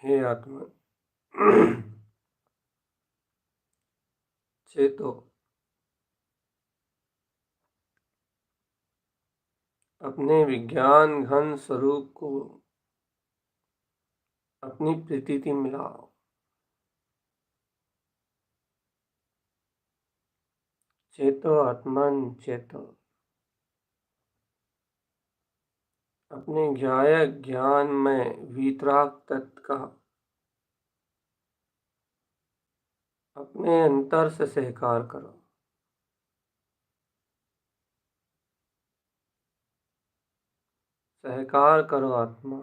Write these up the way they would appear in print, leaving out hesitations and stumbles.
हे आत्मा चेतो, अपने विज्ञान घन स्वरूप को अपनी प्रतीति मिलाओ। चेतो आत्मन चेतो, अपने ज्ञायक ज्ञान में वीतराग तत्व का अपने अंतर से सहकार करो। सहकार करो आत्मा,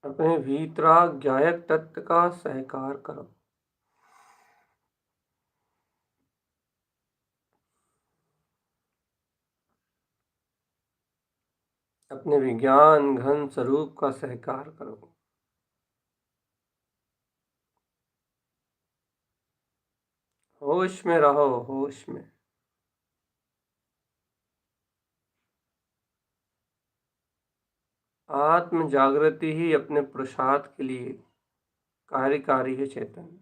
अपने वीतराग ज्ञायक तत्व का सहकार करो। अपने विज्ञान घन स्वरूप का सहकार करो। होश में रहो, होश में। आत्म जागृति ही अपने पुरुषार्थ के लिए कार्यकारी है चेतन।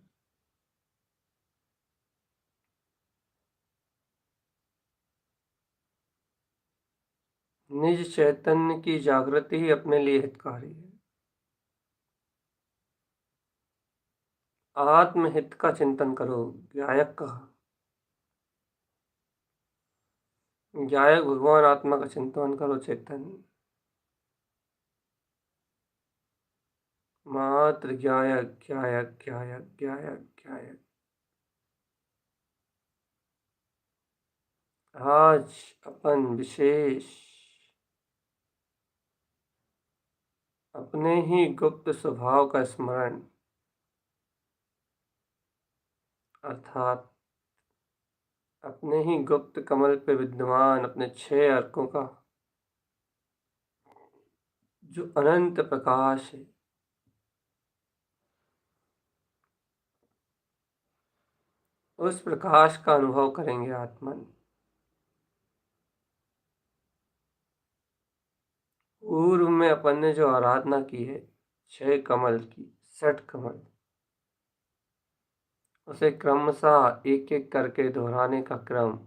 निज चैतन्य की जागृति ही अपने लिए हितकारी है। आत्महित का चिंतन करो। ज्ञायक का, ज्ञायक भगवान आत्मा का चिंतन करो। चैतन्य मात्र ज्ञायक ज्ञायक ज्ञायक ज्ञायक ज्ञायक। आज अपन विशेष अपने ही गुप्त स्वभाव का स्मरण, अर्थात अपने ही गुप्त कमल पे विद्यमान अपने 6 अर्कों का जो अनंत प्रकाश है, उस प्रकाश का अनुभव करेंगे आत्मन। पूर्व में अपन ने जो आराधना की है 6 कमल की, 60 कमल, उसे क्रमशः एक एक करके दोहराने का क्रम,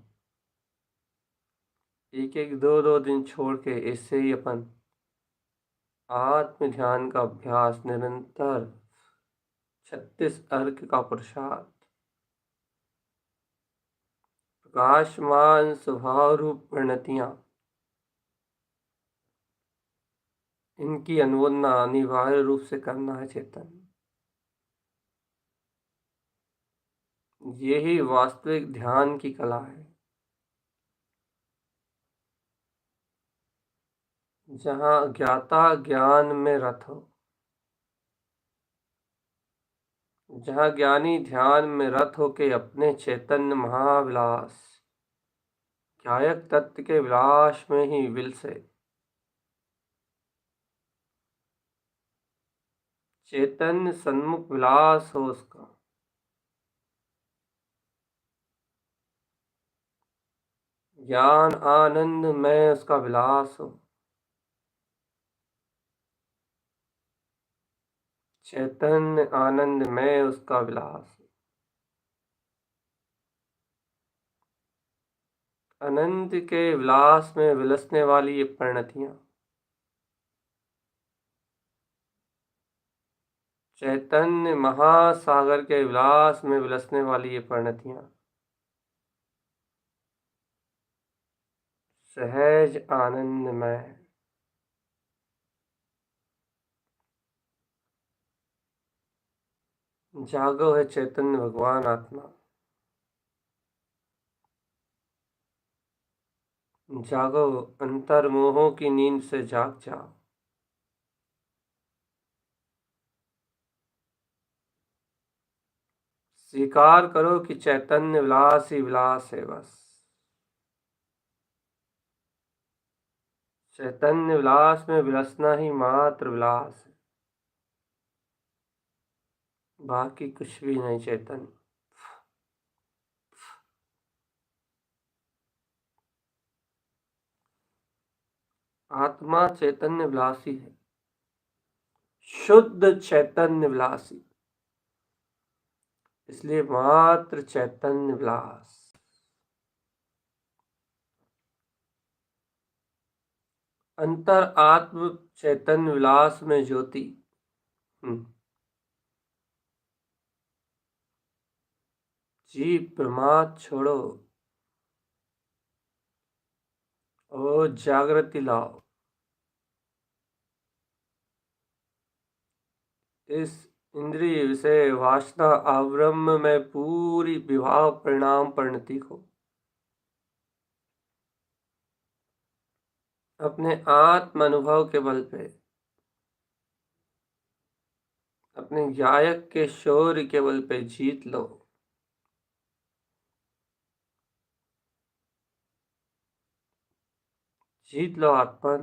एक एक 2-2 दिन छोड़ के, इससे ही अपन आत्म ध्यान का अभ्यास निरंतर 36 अर्क का पुरुषार्थ, प्रकाशमान स्वभाव रूप परिणतियां, इनकी अनुमोदना अनिवार्य रूप से करना है चेतन। यही वास्तविक ध्यान की कला है, जहाँ ज्ञाता ज्ञान में रत हो, जहाँ ज्ञानी ध्यान में रत होके अपने चैतन्य महाविलास ज्ञायक तत्व के विलास में ही विलसे। चैतन्य सन्मुख विलास हो उसका, ज्ञान आनंद में उसका विलास हो, चैतन्य आनंद में उसका विलास हो। अनंत के विलास में विलसने वाली ये परिणतियां, चैतन्य महासागर के विलास में विलसने वाली ये परिणतियां सहज आनंदमय। जागो है चैतन्य भगवान आत्मा, जागो, अंतर्मोहों की नींद से जाग जाओ। स्वीकार करो कि चैतन्य विलास ही विलास है बस। चैतन्य विलास में विलसना ही मात्र विलास है, बाकी कुछ भी नहीं। चैतन्य आत्मा चैतन्य विलासी है, शुद्ध चैतन्य विलासी, इसलिए मात्र चैतन्य विलास। अंतर आत्म चैतन्य विलास में ज्योति। जीव प्रमाद छोड़ो और जागृति लाओ। इस इंद्रिय विषय वासना आब्रह्म में पूरी विभाव परिणाम परिणति को अपने आत्म अनुभव के बल पे, अपने गायक के शौर्य के बल पे जीत लो। जीत लो आत्मन,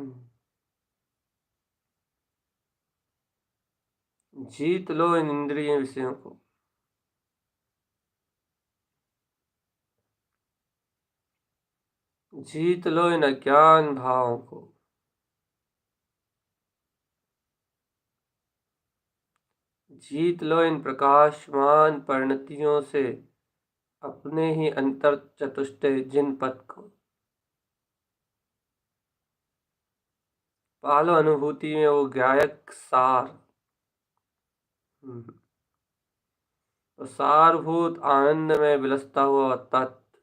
जीत लो इन इंद्रिय विषयों को। जीत लो इन अज्ञान भावों को। जीत लो इन प्रकाशमान परिणतियों से अपने ही अंतर चतुष्टय जिन पद को। पालो अनुभूति में वो गायक सार, तो सारभूत आनंद में विलसता हुआ तत्व,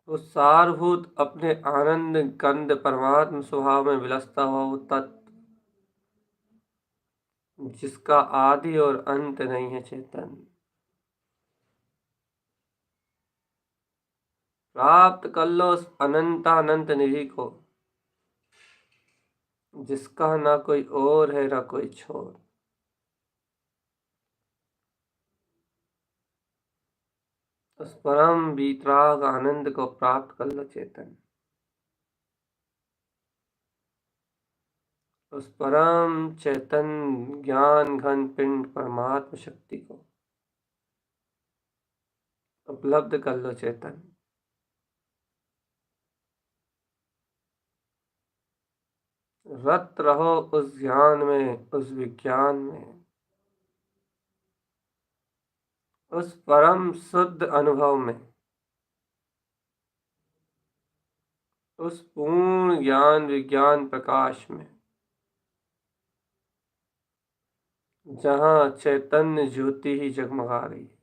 तो सारभूत अपने आनंद गंध परमात्म स्वभाव में विलसता हुआ वो तत्व, जिसका आदि और अंत नहीं है चेतन। प्राप्त कर लो उस अनंतानंत निधि को, जिसका ना कोई और है ना कोई छोर। उस परम वीतराग आनंद को प्राप्त कर लो चेतन। उस परम चेतन ज्ञान घन पिंड परमात्म शक्ति को उपलब्ध कर लो चेतन। रत रहो उस ज्ञान में, उस विज्ञान में, उस परम शुद्ध अनुभव में, उस पूर्ण ज्ञान विज्ञान प्रकाश में, जहाँ चैतन्य ज्योति ही जगमगा रही है।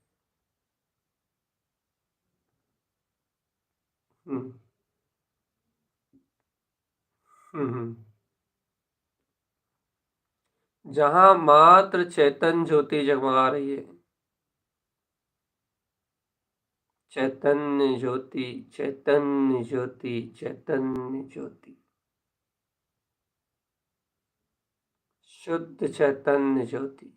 हम्म हम्म जहाँ मात्र चैतन्य ज्योति जगमगा रही है। चैतन्य ज्योति, चैतन्य ज्योति, चैतन्य ज्योति, शुद्ध चैतन्य ज्योति।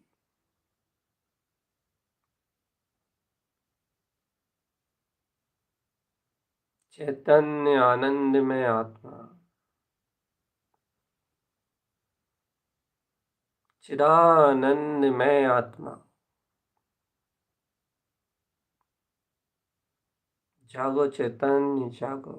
चैतन्य आनंद में आत्मा, चिदानंद में आत्मा। जागो चैतन्य जागो।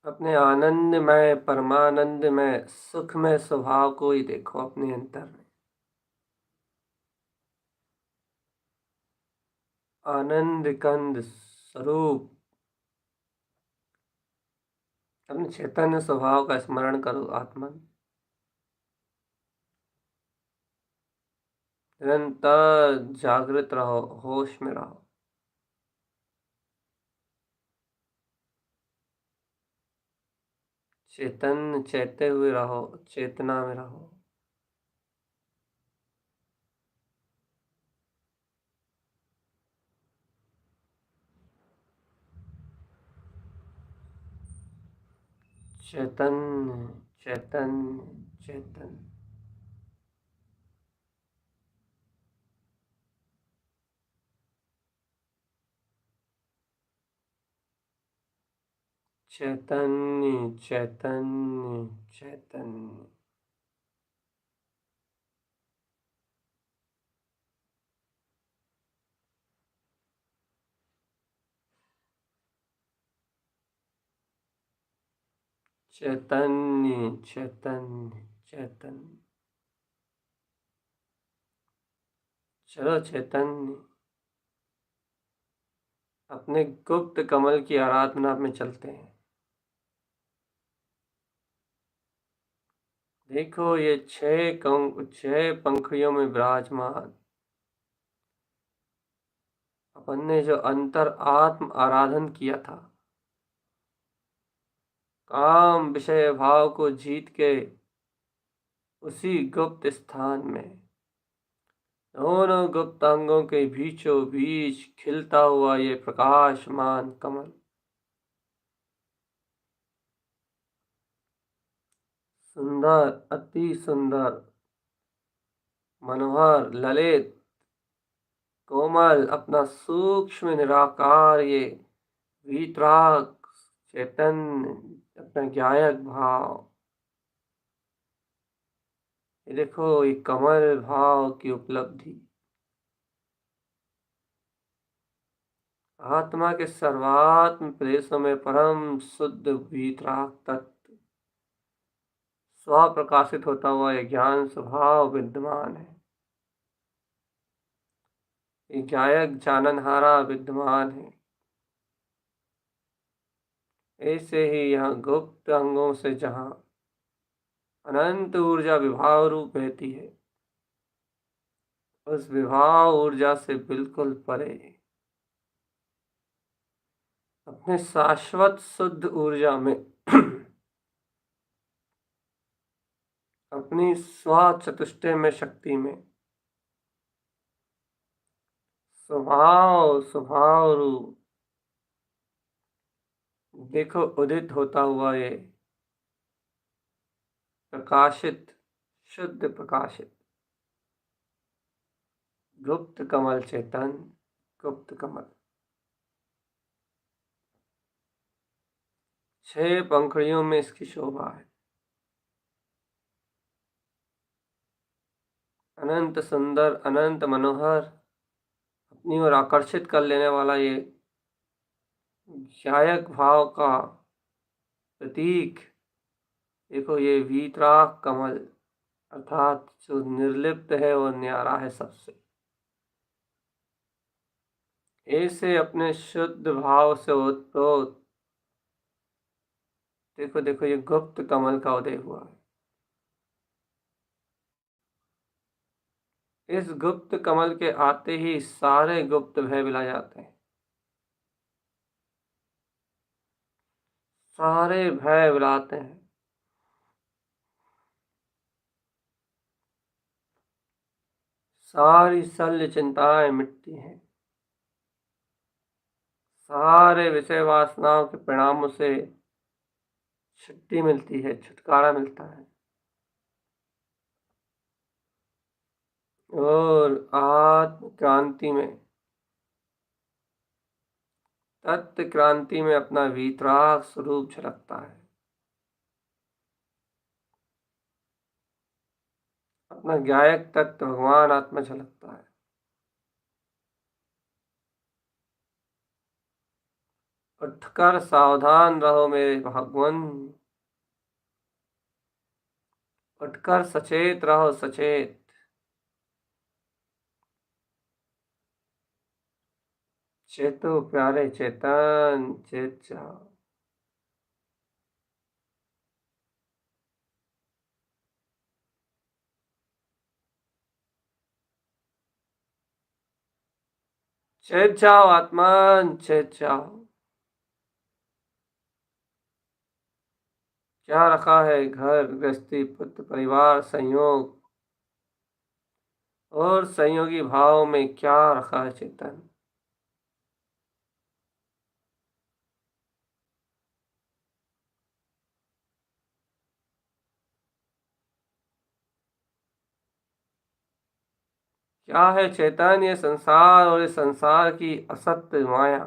अपने आनंद में, परमानंद में, सुख में स्वभाव को ही देखो अपने अंतर में। आनंद कंद स्वरूप अपने चैतन्य स्वभाव का स्मरण करो आत्मन। निरंतर जागृत रहो, होश में रहो। चेतन चैते हुए रहो, चेतना में रहो। चैतन्य चैतन्य चैतन्य। चैतन्य चैतन्य चैतन्य। चैतन्य चैतन्य चैतन्य। चलो चैतन्य, अपने गुप्त कमल की आराधना में चलते हैं। देखो ये 6 पंखुड़ियों में विराजमान अपन ने जो अंतर आत्म आराधन किया था, काम विषय भाव को जीत के उसी गुप्त स्थान में दोनों गुप्त अंगों के बीचों बीच खिलता हुआ ये प्रकाशमान कमल, सुंदर, अति सुंदर, मनोहर, ललित, कोमल, अपना सूक्ष्म निराकार ये वीतराग चैतन्य, अपना ज्ञायक भाव। ये देखो ये कमल भाव की उपलब्धि, आत्मा के सर्वात्म प्रदेशों में परम शुद्ध वीतराग तत्व स्वप्रकाशित होता हुआ यह ज्ञान स्वभाव विद्यमान है। ये गायक जाननहारा विद्यमान है। ऐसे ही यहाँ गुप्त अंगों से जहाँ अनंत ऊर्जा विभाव रूप बहती है, उस विभाव ऊर्जा से बिल्कुल परे अपने शाश्वत शुद्ध ऊर्जा में अपनी स्व चतुष्टय में शक्ति में स्वभाव स्वभाव रूप देखो उदित होता हुआ ये प्रकाशित, शुद्ध प्रकाशित गुप्त कमल चेतन, गुप्त कमल 6 पंखुड़ियों में इसकी शोभा है। अनंत सुंदर, अनंत मनोहर, अपनी ओर आकर्षित कर लेने वाला ये गायक भाव का प्रतीक। देखो ये वीतराग कमल अर्थात जो निर्लिप्त है और न्यारा है सबसे, ऐसे अपने शुद्ध भाव से ओतप्रोत देखो देखो ये गुप्त कमल का उदय हुआ है। इस गुप्त कमल के आते ही सारे गुप्त भय मिला जाते हैं, सारे भय मिलाते हैं। सारी शल्य चिंताएं मिटती हैं, सारे विषय वासनाओं के परिणामों से छुट्टी मिलती है, छुटकारा मिलता है। और आत्म क्रांति में, तत्व क्रांति में अपना वीतराग स्वरूप झलकता है, अपना गायक तत्व भगवान आत्मा झलकता है। उठकर सावधान रहो मेरे भगवान, उठकर सचेत रहो सचेत। चेतो प्यारे चेतन, चेत जाओ। चेत जाओ आत्मान, चेत जाओ। क्या रखा है घर गृहस्थी पुत्र परिवार संयोग, और संयोगी भाव में क्या रखा है चेतन। क्या है चेतन ये संसार और इस संसार की असत्य माया।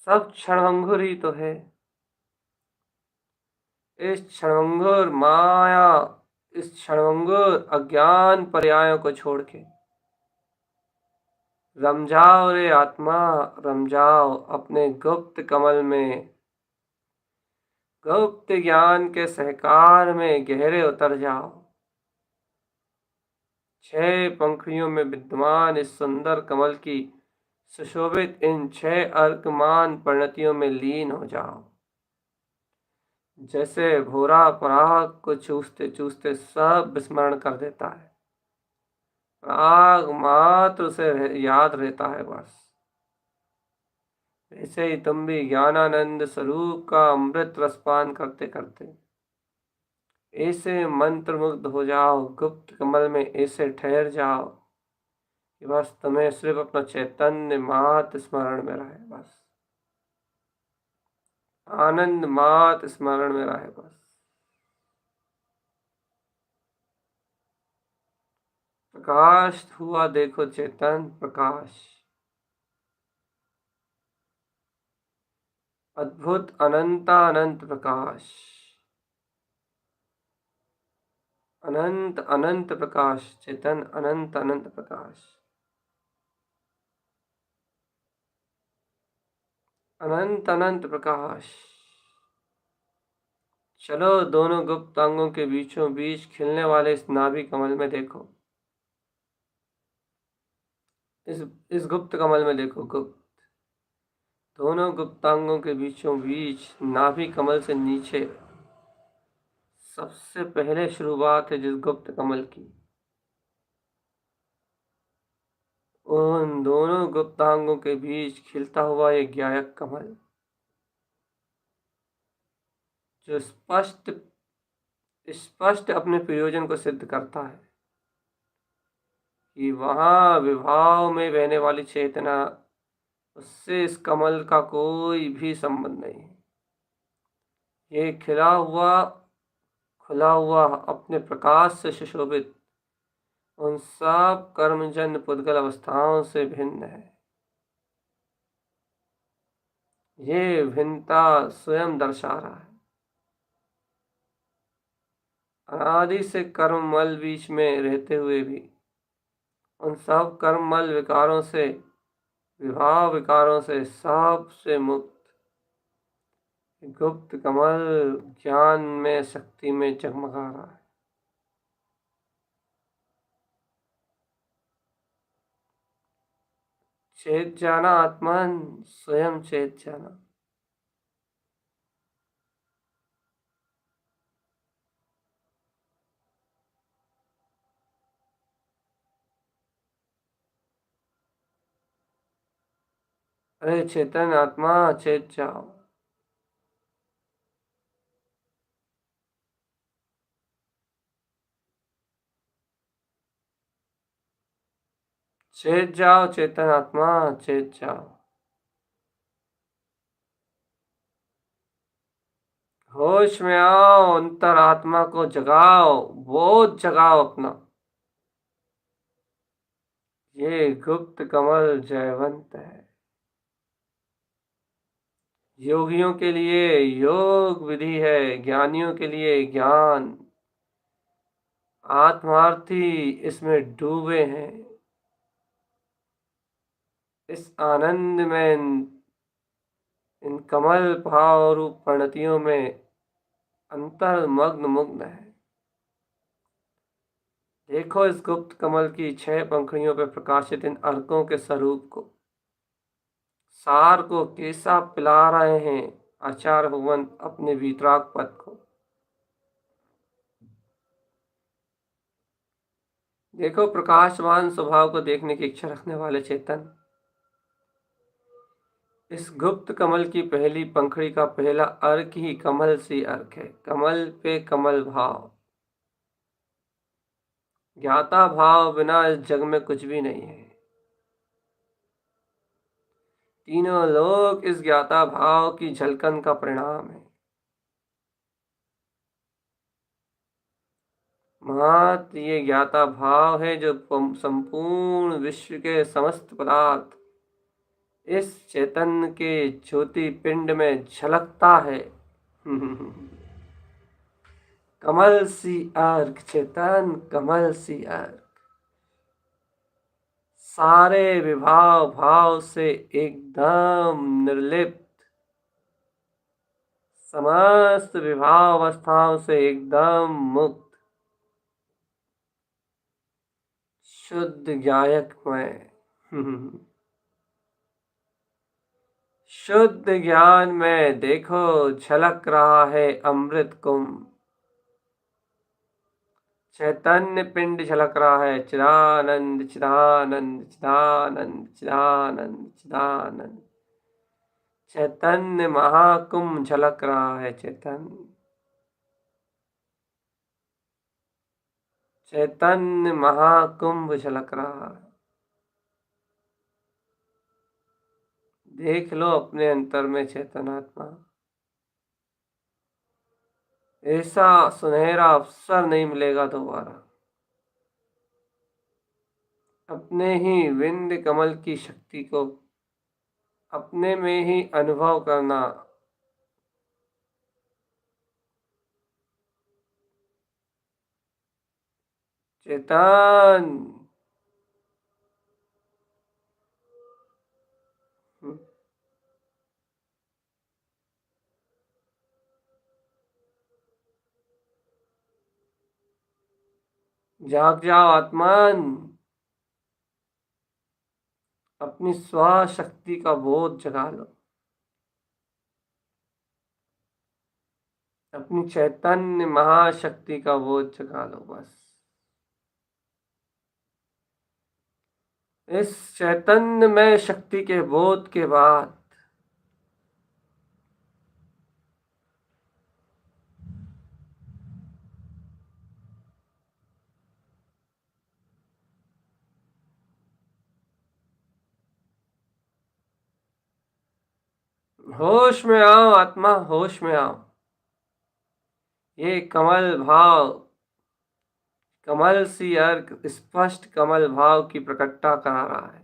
सब क्षणभंगुर ही तो है। इस क्षणभंगुर माया, इस क्षणभंगुर अज्ञान पर्यायों को छोड़ के रम जाओ रे आत्मा, रम जाओ अपने गुप्त कमल में, गुप्त ज्ञान के सहकार में गहरे उतर जाओ। 6 पंखुड़ियों में विद्यमान इस सुंदर कमल की सुशोभित इन 6 अर्कमान परिणतियों में लीन हो जाओ। जैसे भूरा पराग को चूसते चूसते सब विस्मरण कर देता है, पराग मात्र उसे याद रहता है बस। ऐसे ही तुम भी ज्ञानानंद स्वरूप का अमृत रसपान करते करते ऐसे मंत्र मुग्ध हो जाओ, गुप्त कमल में ऐसे ठहर जाओ कि बस तुम्हें सिर्फ अपना चैतन्य मात्र स्मरण में रहे, बस आनंद मात्र स्मरण में रहे बस। प्रकाश हुआ देखो चेतन प्रकाश, अद्भुत अनंतानंत प्रकाश, अनंत अनंत प्रकाश, चेतन अनंत अनंत प्रकाश, अनंत अनंत प्रकाश। चलो दोनों गुप्त अंगों के बीचों बीच खिलने वाले इस नाभि कमल में देखो, इस गुप्त कमल में देखो, गुप्त दोनों गुप्तांगों के बीचों बीच नाभि कमल से नीचे सबसे पहले शुरुआत है जिस गुप्त कमल की, उन दोनों गुप्तांगों के बीच खिलता हुआ एक ज्ञायक कमल जो स्पष्ट स्पष्ट अपने प्रयोजन को सिद्ध करता है कि वहां विभाव में बहने वाली चेतना, उससे इस कमल का कोई भी संबंध नहीं है। ये खुला हुआ अपने प्रकाश से सुशोभित उन सब कर्मजन्य पुद्गल अवस्थाओं से भिन्न है। ये भिन्नता स्वयं दर्शा रहा है। अनादि से कर्ममल बीच में रहते हुए भी उन सब कर्ममल विकारों से, विभाव विकारों से सबसे मुक्त गुप्त कमल ज्ञान में शक्ति में जगमगा रहा है। चेत जाना आत्मन, स्वयं चेत जाना। अरे चेतन आत्मा चेत जाओ, चेत जाओ चेतन आत्मा चेत जाओ। होश में आओ, अंतरात्मा को जगाओ, बोध जगाओ अपना। ये गुप्त कमल जयवंत है। योगियों के लिए योग विधि है, ज्ञानियों के लिए ज्ञान, आत्मार्थी इसमें डूबे हैं। इस आनंद में इन कमल भाव रूप परिणतियों में अंतर्मग्न मुग्न है। देखो इस गुप्त कमल की 6 पंखुड़ियों पर प्रकाशित इन अर्कों के स्वरूप को, सार को कैसा पिला रहे हैं आचार्य भगवंत अपने वीतराग पद को। देखो प्रकाशमान स्वभाव को देखने की इच्छा रखने वाले चेतन, इस गुप्त कमल की पहली पंखुड़ी का पहला अर्क ही कमल सी अर्क है। कमल पे कमल भाव, ज्ञाता भाव बिना इस जग में कुछ भी नहीं है। तीनों लोक इस ज्ञाता भाव की झलकन का परिणाम है। मात्र ये ज्ञाता भाव है जो संपूर्ण विश्व के समस्त पदार्थ इस चैतन्य के ज्योति पिंड में झलकता है। कमल सी अर्क चेतन, कमल सी अर्क, सारे विभाव भाव से एकदम निर्लिप्त, समस्त विभाव अवस्थाओं से एकदम मुक्त, शुद्ध ज्ञायकमय। शुद्ध ज्ञान में देखो झलक रहा है अमृत कुंभ, चैतन्य पिंड झलक रहा है, चिदानंद चिदानंद चिदानंद चिदानंद चिदानंद। चैतन्य महाकुंभ झलक रहा है, चैतन्य चैतन्य महाकुंभ झलक रहा है। देख लो अपने अंतर में चेतनात्मा। ऐसा सुनहरा अवसर नहीं मिलेगा दोबारा। अपने ही विंध्य कमल की शक्ति को अपने में ही अनुभव करना। चेतन जाग जाओ आत्मन, अपनी स्वशक्ति का बोध जगा लो, अपनी चैतन्य महाशक्ति का बोध जगा लो। बस इस चैतन्य में शक्ति के बोध के बाद होश में आओ आत्मा, होश में आओ। ये कमल भाव, कमल सी अर्क स्पष्ट कमल भाव की प्रकटता करा रहा है।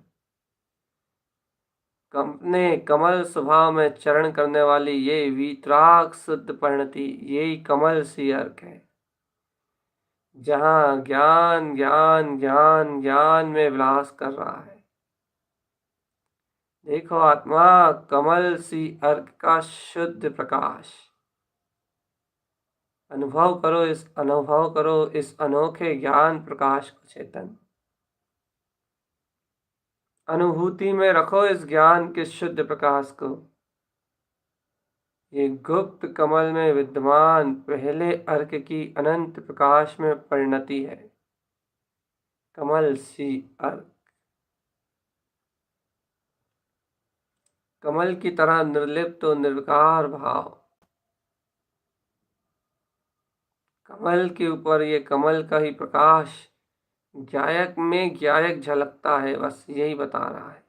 अपने कमल स्वभाव में चरण करने वाली ये वीतराग शुद्ध परिणति, यही कमल सी अर्क है, जहां ज्ञान ज्ञान ज्ञान ज्ञान में विलास कर रहा है। देखो आत्मा, कमल सी अर्क का शुद्ध प्रकाश अनुभव करो इस अनोखे ज्ञान प्रकाश को। चेतन अनुभूति में रखो इस ज्ञान के शुद्ध प्रकाश को। ये गुप्त कमल में विद्यमान पहले अर्क की अनंत प्रकाश में परिणति है। कमल सी अर्क, कमल की तरह निर्लिप्त और निर्विकार भाव। कमल के ऊपर ये कमल का ही प्रकाश ज्ञायक में ज्ञायक झलकता है। बस यही बता रहा है।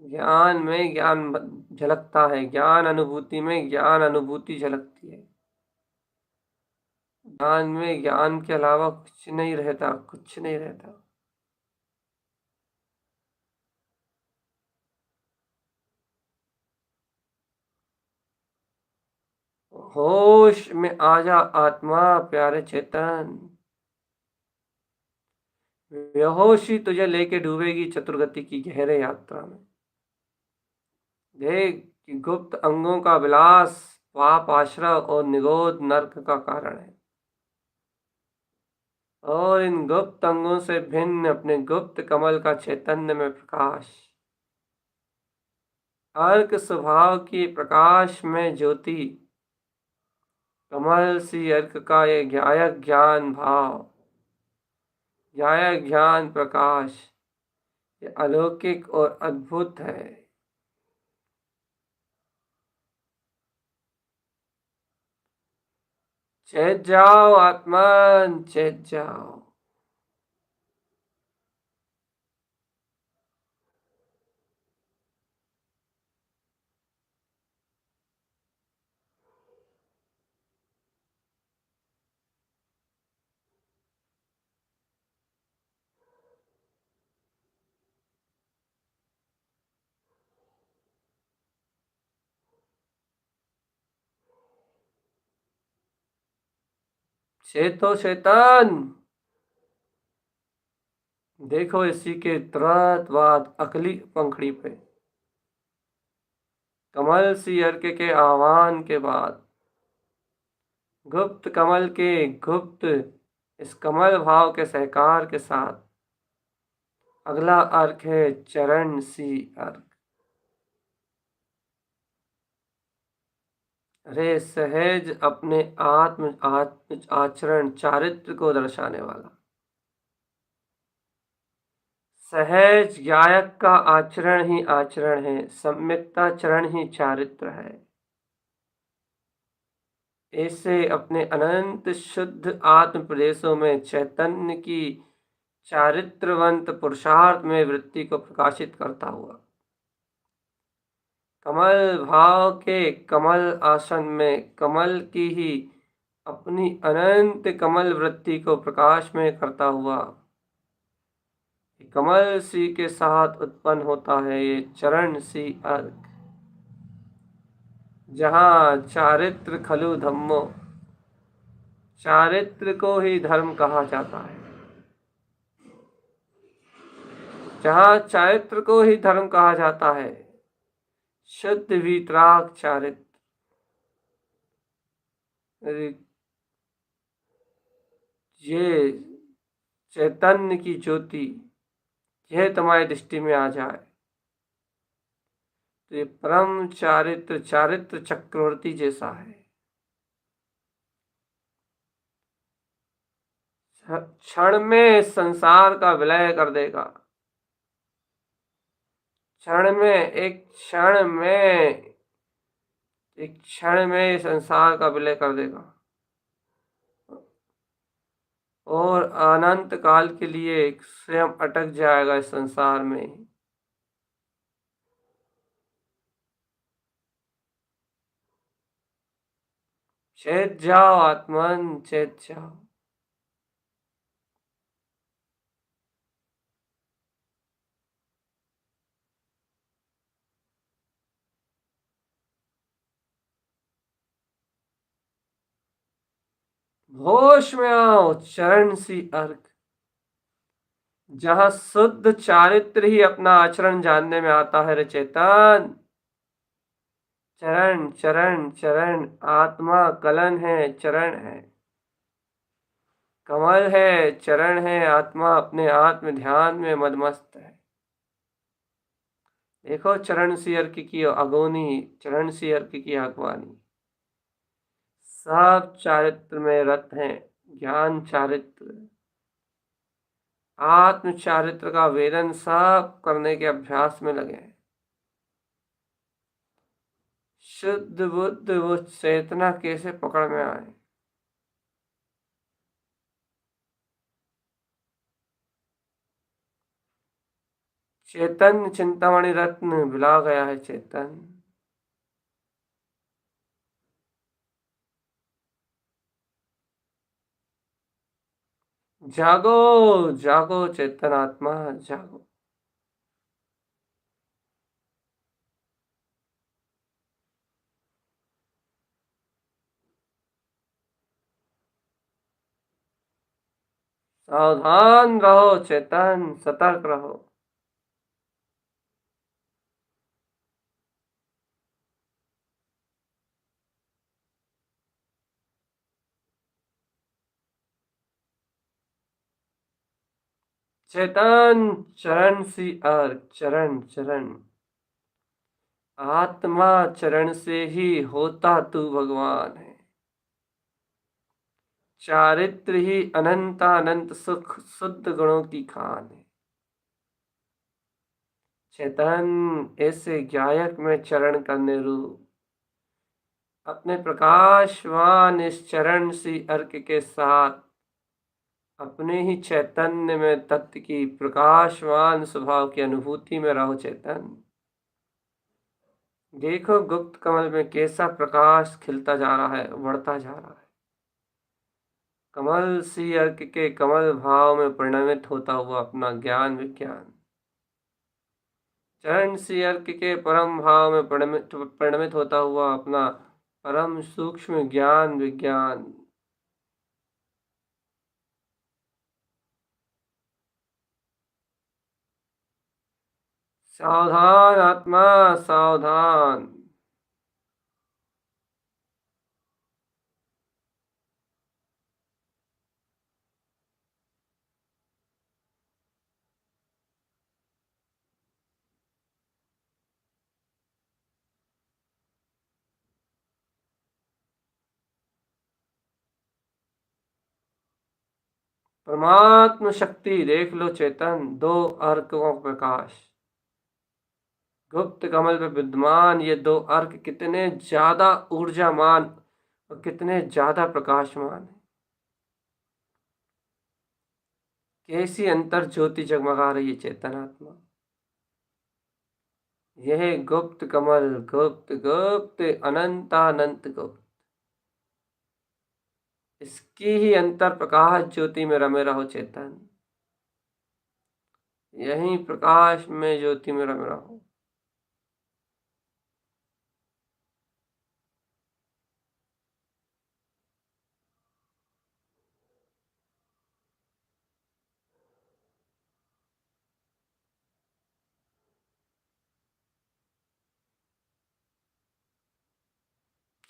ज्ञान में ज्ञान झलकता है, ज्ञान अनुभूति में ज्ञान अनुभूति झलकती है। ज्ञान में ज्ञान के अलावा कुछ नहीं रहता, कुछ नहीं रहता। होश में आजा आत्मा, प्यारे चेतन। बेहोशी तुझे लेके डूबेगी चतुर्गति की गहरे यात्रा में। देख कि गुप्त अंगों का विलास पाप आश्रय और निगोद नरक का कारण है, और इन गुप्त अंगों से भिन्न अपने गुप्त कमल का चैतन्य में प्रकाश, अर्क स्वभाव की प्रकाश में ज्योति, कमल सी अर्क का ये ज्ञायक ज्ञान भाव, ज्ञायक ज्ञान प्रकाश, ये अलौकिक और अद्भुत है। चैत जाओ आत्मन, चैत जाओ। चेतो चेतन, देखो इसी के तुरंत बाद अगली पंखुड़ी पे कमल सी अर्क के आह्वान के बाद गुप्त कमल के गुप्त इस कमल भाव के सहकार के साथ अगला अर्क है चरण सी अर्क। अरे सहज अपने आत्म आचरण चारित्र को दर्शाने वाला सहज गायक का आचरण ही आचरण है, सम्यक्ता चरण ही चारित्र है। ऐसे अपने अनंत शुद्ध आत्म प्रदेशों में चैतन्य की चारित्रवंत पुरुषार्थ में वृत्ति को प्रकाशित करता हुआ कमल भाव के कमल आसन में कमल की ही अपनी अनंत कमल वृत्ति को प्रकाश में करता हुआ कमल सी के साथ उत्पन्न होता है ये चरण सी अर्क, जहाँ चारित्र खलु धम्मो, चारित्र को ही धर्म कहा जाता है। जहाँ चारित्र को ही धर्म कहा जाता है, शुद्ध वीतराग चारित्र। ये चैतन्य की ज्योति यह तुम्हारी दृष्टि में आ जाए तो ये परम चारित्र चारित्र चक्रवर्ती जैसा है। क्षण में संसार का विलय कर देगा, क्षण में एक क्षण में संसार का विलय कर देगा और अनंत काल के लिए स्वयं अटक जाएगा इस संसार में। चेत जाओ आत्मन, चेत जाओ। होश में आओ, चरण सी अर्क, जहां शुद्ध चारित्र ही अपना आचरण जानने में आता है रे चेतन। चरण चरण चरण, आत्मा कलन है, चरण है, कमल है, चरण है, आत्मा अपने आत्म ध्यान में मदमस्त है। देखो चरण सी अर्क की अगोनी, चरण सी अर्क की अगवानी, सब चारित्र में रत हैं। ज्ञान चारित्र, आत्म चारित्र का वेदन सब करने के अभ्यास में लगे हैं। शुद्ध बुद्ध वो चेतना कैसे पकड़ में आए। चेतन चिंतामणि रत्न बिला गया है चेतन। जागो जागो चेतन आत्मा, जागो। सावधान रहो चेतन, सतर्क रहो। चेतन चरण सी अर्क, चरण चरण, आत्मा चरण से ही होता तू भगवान है। चारित्र ही अनंत अनंत सुख शुद्ध गुणों की खान है। चेतन ऐसे गायक में चरण करने रूप अपने प्रकाशवान इस चरण सी अर्क के साथ अपने ही चैतन्य में तत्व की प्रकाशवान स्वभाव की अनुभूति में रहो चेतन। देखो गुप्त कमल में कैसा प्रकाश खिलता जा रहा है, बढ़ता जा रहा है। कमल सी अर्क के कमल भाव में परिणमित होता हुआ अपना ज्ञान विज्ञान, चरण सी अर्क के परम भाव में परिणमित होता हुआ अपना परम सूक्ष्म ज्ञान विज्ञान। सावधान आत्मा, सावधान। परमात्म शक्ति देख लो चेतन, दो अर्कों का प्रकाश गुप्त कमल पे विद्यमान। ये दो अर्क कितने ज्यादा ऊर्जामान और कितने ज्यादा प्रकाशमान है। कैसी अंतर ज्योति जगमगा रही है चेतन आत्मा। यह गुप्त कमल, गुप्त गुप्त अनंतानंत गुप्त, इसकी ही अंतर प्रकाश ज्योति में रमे रहो चेतन। यही प्रकाश में ज्योति में रमे रहो।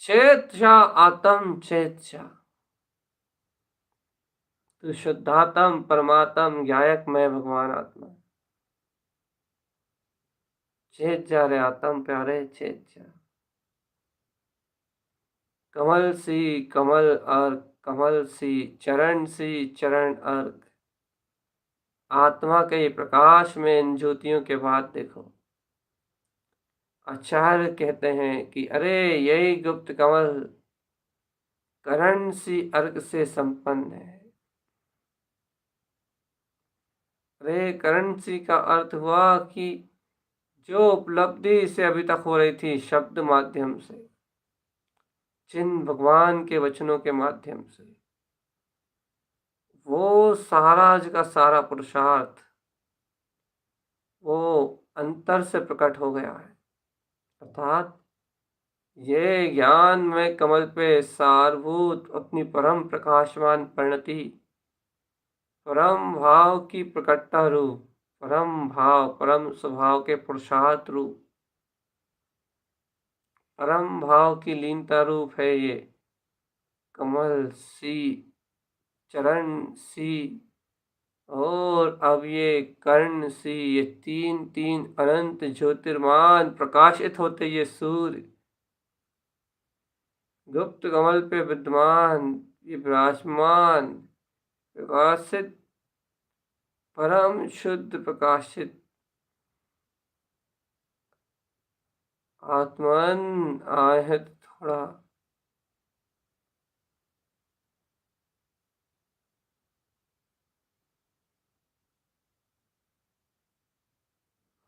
चेतसा आत्म चेतसा, तू शुद्धात्म परमात्म ज्ञायक मैं भगवान आत्मा। चेत जा रे आत्म प्यारे, चेत जा। कमल सी कमल अर्क, कमल सी चरण अर्क। आत्मा के प्रकाश में इन ज्योतियों के बाद देखो। आचार्य कहते हैं कि अरे यही गुप्त कमल करण सी अर्क से संपन्न है। अरे करण सी का अर्थ हुआ कि जो उपलब्धि से अभी तक हो रही थी शब्द माध्यम से, जिन भगवान के वचनों के माध्यम से, वो सारा का सारा पुरुषार्थ वो अंतर से प्रकट हो गया है। अर्थात ये ज्ञान में कमल पे सारभूत अपनी परम प्रकाशमान परिणति, परम भाव की प्रकटता रूप, परम भाव परम स्वभाव के पुरुषार्थ रूप, परम भाव की लीनता रूप है ये कमल सी, चरण सी और अब ये कर्ण सी। ये तीन तीन अनंत ज्योतिर्मान प्रकाशित होते ये सूर्य गुप्त कमल पे विद्यमान, ये विराजमान प्रकाशित, परम शुद्ध प्रकाशित आत्मन आए हैं तो थोड़ा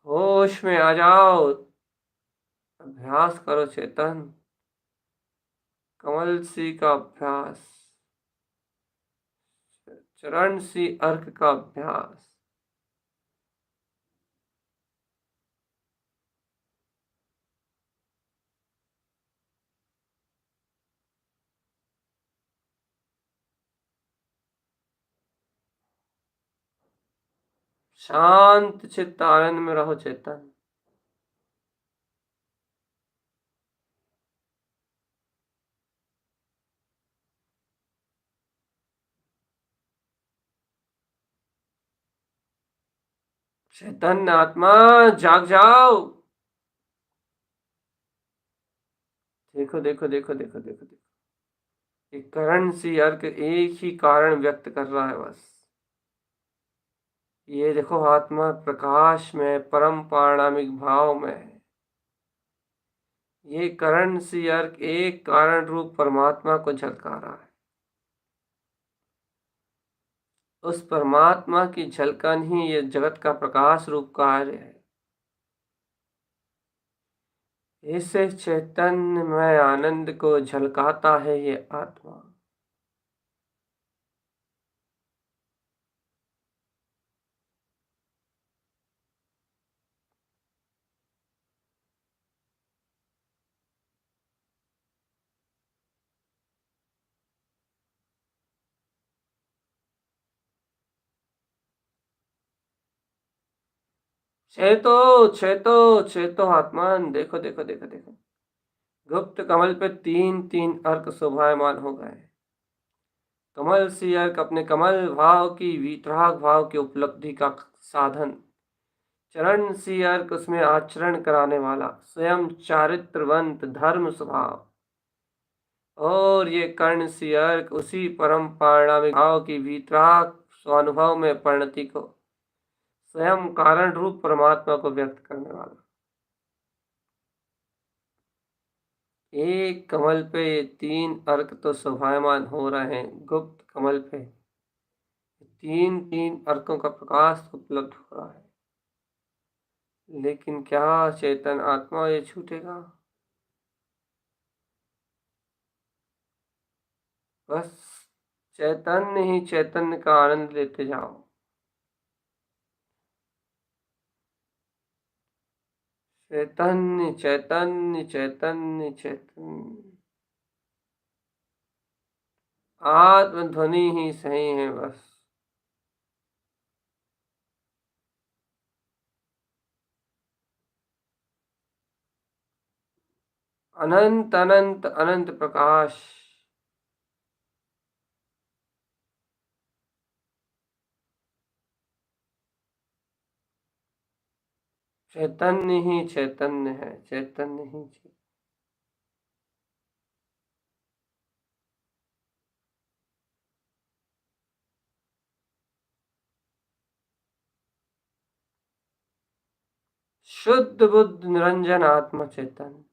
होश में आ जाओ। अभ्यास करो चेतन, कमल सी का अभ्यास, चरण सी अर्क का अभ्यास। शांत चित्त आनंद में रहो चेतन। चैतन्य आत्मा जाग जाओ। देखो देखो देखो देखो देखो देखो, ये करण सी अर्क एक ही कारण व्यक्त कर रहा है बस। ये देखो आत्मा प्रकाश में परम पारणामिक भाव में है। ये करण सी अर्क एक कारण रूप परमात्मा को झलका रहा है। उस परमात्मा की झलकन ही ये जगत का प्रकाश रूप कार्य है। इस चैतन्य में आनंद को झलकाता है ये आत्मा। चेतो, चेतो, चेतो आत्मन, देखो, देखो, देखो, देखो। गुप्त कमल पे 3-3 अर्क शोभायमान हो गए। कमल सी अर्क अपने कमल भाव की वीतराग भाव की उपलब्धि का साधन। चरण सी अर्क उसमें आचरण कराने वाला, स्वयं चारित्रवंत धर्म स्वभाव। और ये कर्ण सी अर्क उसी परम पारिणामिक भाव की वीतराग स्वानुभव में परिणति को, स्वयं कारण रूप परमात्मा को व्यक्त करने वाला। एक कमल पे 3 अर्क तो शोभायमान हो रहे हैं। गुप्त कमल पे 3-3 अर्कों का प्रकाश उपलब्ध हो रहा है। लेकिन क्या चेतन आत्मा ये छूटेगा? बस चैतन्य ही चैतन्य का आनंद लेते जाओ। चैतन्य, चैतन्य, चैतन्य, चैतन्य। आत्म ध्वनि ही सही है बस। अनंत अनंत अनंत प्रकाश। चैतन्य ही चैतन्य है, चैतन्य ही चैतन्य। शुद्ध बुद्ध निरंजन आत्मा चैतन्य।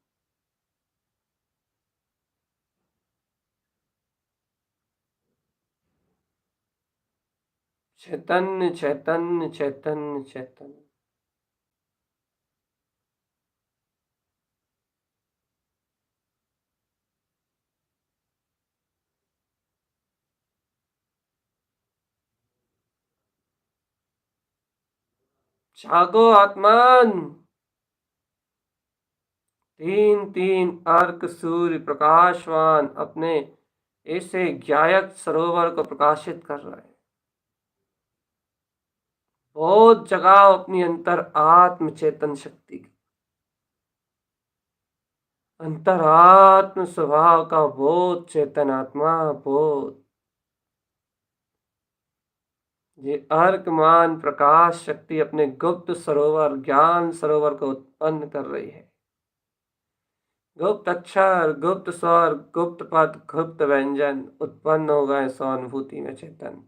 चैतन्य, चैतन्य, चैतन्य, चैतन्य। जागो आत्मन। 3-3 अर्क सूर्य प्रकाशवान अपने ऐसे ज्ञायक सरोवर को प्रकाशित कर रहे हैं। बहुत जगाओ अपनी अंतर आत्म चेतन शक्ति, अंतरात्म स्वभाव का बोध। चेतन आत्मा बोध, ये अर्कमान प्रकाश शक्ति अपने गुप्त सरोवर ज्ञान सरोवर को उत्पन्न कर रही है। गुप्त अक्षर, गुप्त स्वर, गुप्त पद, गुप्त व्यंजन उत्पन्न हो गए स्वानुभूति में चेतन।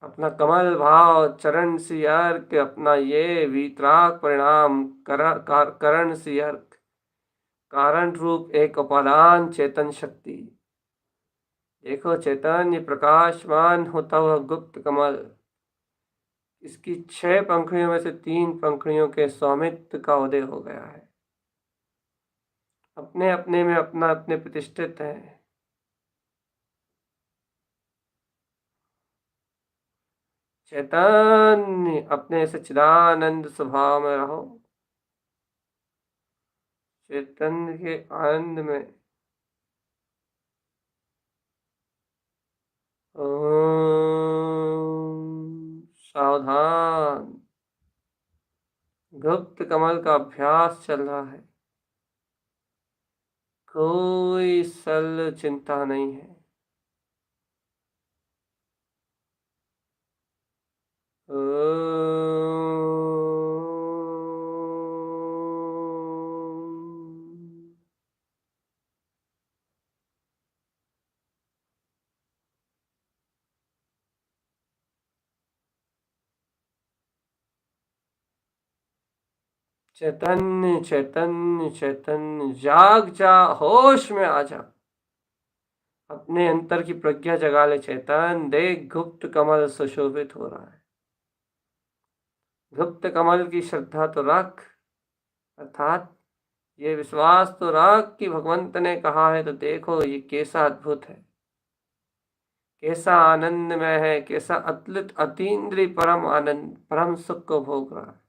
अपना कमल भाव चरण सी अर्क, अपना ये वीतराग परिणाम करण सी अर्क, कारण रूप एक उपादान चेतन शक्ति। देखो चैतन्य प्रकाशमान होता हुआ गुप्त कमल, इसकी 6 पंखुड़ियों में से 3 पंखुड़ियों के स्वामित्व का उदय हो गया है। अपने अपने में अपना अपने प्रतिष्ठित है। चैतन्य अपने सच्चिदानंद स्वभाव में रहो, चैतन्य के आनंद में। सावधान, गुप्त कमल का अभ्यास चल रहा है। कोई सल चिंता नहीं है। चैतन्य, चैतन्य, चैतन्य, जाग जा, होश में आ जा। अपने अंतर की प्रज्ञा जगा ले चैतन्य। देख गुप्त कमल सुशोभित हो रहा है। गुप्त कमल की श्रद्धा तो रख, अर्थात ये विश्वास तो रख कि भगवंत ने कहा है, तो देखो ये कैसा अद्भुत है, कैसा आनंदमय है, कैसा अतुलित अतीन्द्रिय परम आनंद परम सुख को भोग रहा है।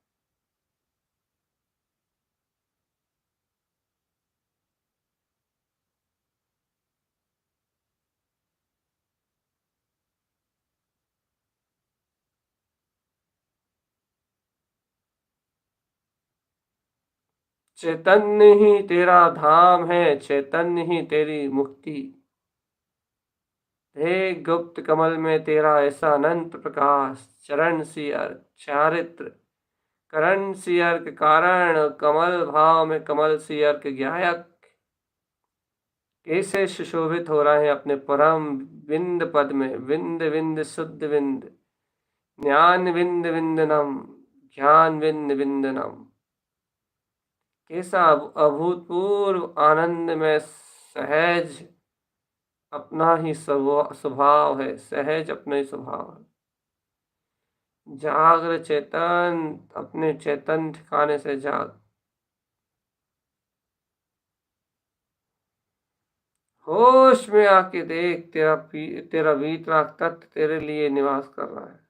चैतन्य ही तेरा धाम है, चैतन्य ही तेरी मुक्ति। हे गुप्त कमल में तेरा ऐसा अनंत प्रकाश, चरण सी अर्घ चारित्र, करण सी अर्घ कारण, कमल भाव में कमल सी अर्घ ज्ञायक। कैसे सुशोभित हो रहे हैं अपने परम विंद पद में, विंद विंद शुद्ध विंद, ज्ञान विंद विंदनम, ज्ञान विंद विंदनम। कैसा अभूतपूर्व आनंद में सहज अपना ही स्वभाव है, सहज अपना ही स्वभाव है। जागृत चेतन अपने चेतन ठिकाने से जाग, होश में आके देख, तेरा वीतराग तत्व तेरे लिए निवास कर रहा है।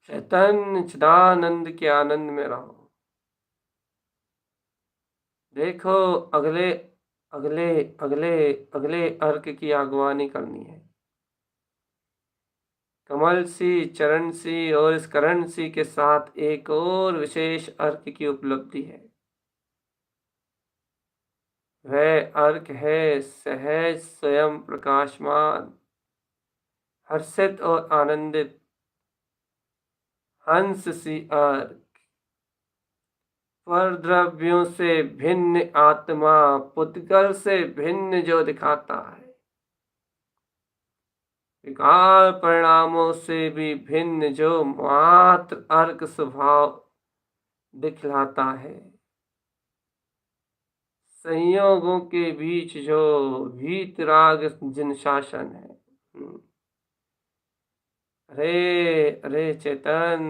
चैतन्य चिदानंद के आनंद में रहो। देखो अगले अगले अगले अगले अर्क की आगवानी करनी है। कमल सी, चरण सी और इस करण सी के साथ एक और विशेष अर्क की उपलब्धि है। वह अर्क है सहज स्वयं प्रकाशमान, हर्षित और आनंदित हंस सी अर्क। पर द्रव्यों से भिन्न आत्मा, पुद्गल से भिन्न जो दिखाता है, विकार परिणामों से भी भिन्न जो मात्र अर्क स्वभाव दिखलाता है, संयोगों के बीच जो वीतराग जिन शासन है। अरे अरे चेतन,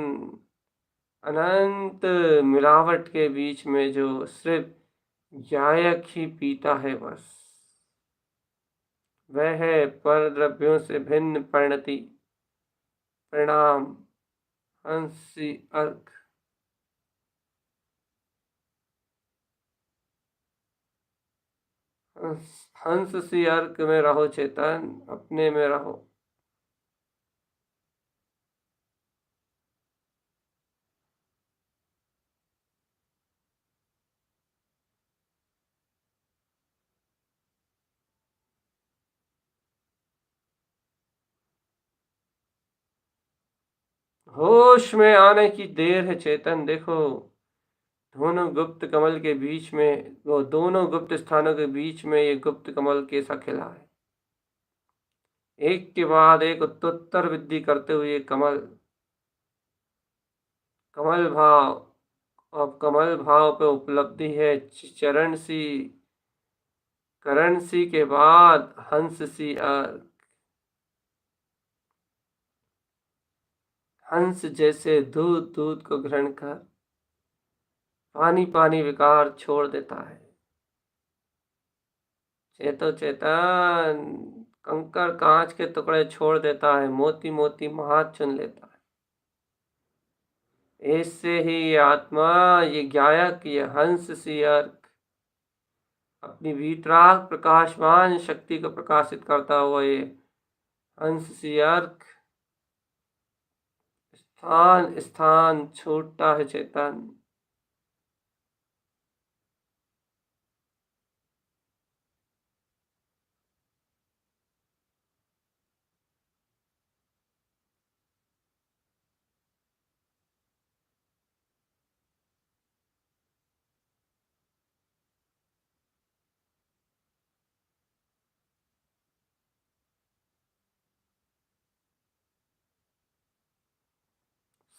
अनंत मिलावट के बीच में जो सिर्फ गायक ही पीता है बस, वह है पर द्रव्यों से भिन्न परिणति परिणाम हंसी अर्क। हंस सी अर्क में रहो चेतन, अपने में रहो। होश में आने की देर है चेतन। देखो दोनों गुप्त कमल के बीच में, वो दोनों गुप्त स्थानों के बीच में ये गुप्त कमल कैसा खिला है, एक के बाद एक उत्तरोत्तर वृद्धि करते हुए कमल, कमल भाव। अब कमल भाव पे उपलब्धि है चरण सी, करण सी के बाद हंस सी अर्क। हंस जैसे दूध दूध को ग्रहण कर पानी पानी विकार छोड़ देता है, चेतो चेतन कंकड़ कांच के टुकड़े छोड़ देता है, मोती मोती महात चुन लेता है। इससे ही ये आत्मा, ये गायक, ये हंस सी अर्क अपनी वीतराग प्रकाशमान शक्ति को प्रकाशित करता हुआ ये हंस सी अर्क स्थान स्थान छूटता है चेतन।